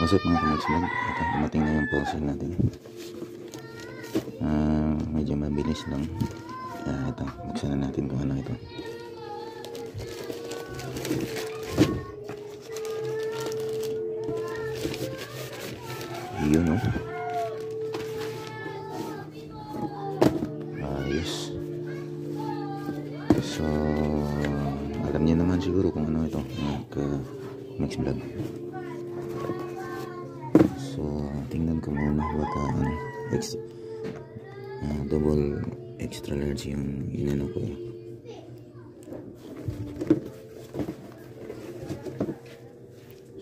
What's up mga kamagslag? Ito, dumating na yung parcel natin. Medyo mabilis lang. Ito, buksan na natin kung ano ito. Yun o. Ayos. So, alam niyo naman siguro kung ano ito. Max Vlog. So, tingnan ko muna baka double extra large yung inano ko.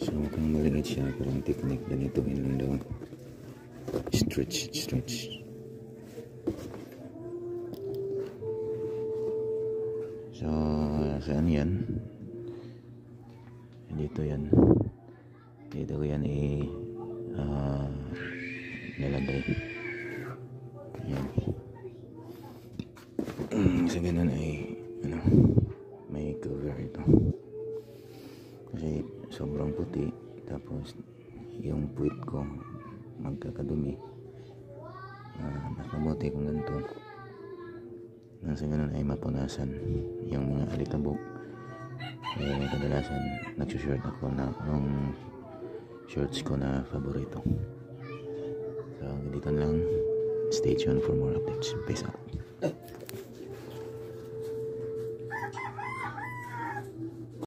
So, mukhang maliit siya, parang technique ganito lang daw. Stretch. So, saan yan? Dito yan. Dito ko yan nilagay. Yan. Sa ganun ay may cover ito. Kasi sobrang puti, tapos yung puwit ko magkakadumi. Mas mabuti kung ganito. Nang sa ganun ay mapunasan yung mga alikabok. Kadalasan nagsushort ako ng shorts ko na paborito. So, dito lang. Stay tuned for more updates. Peace out.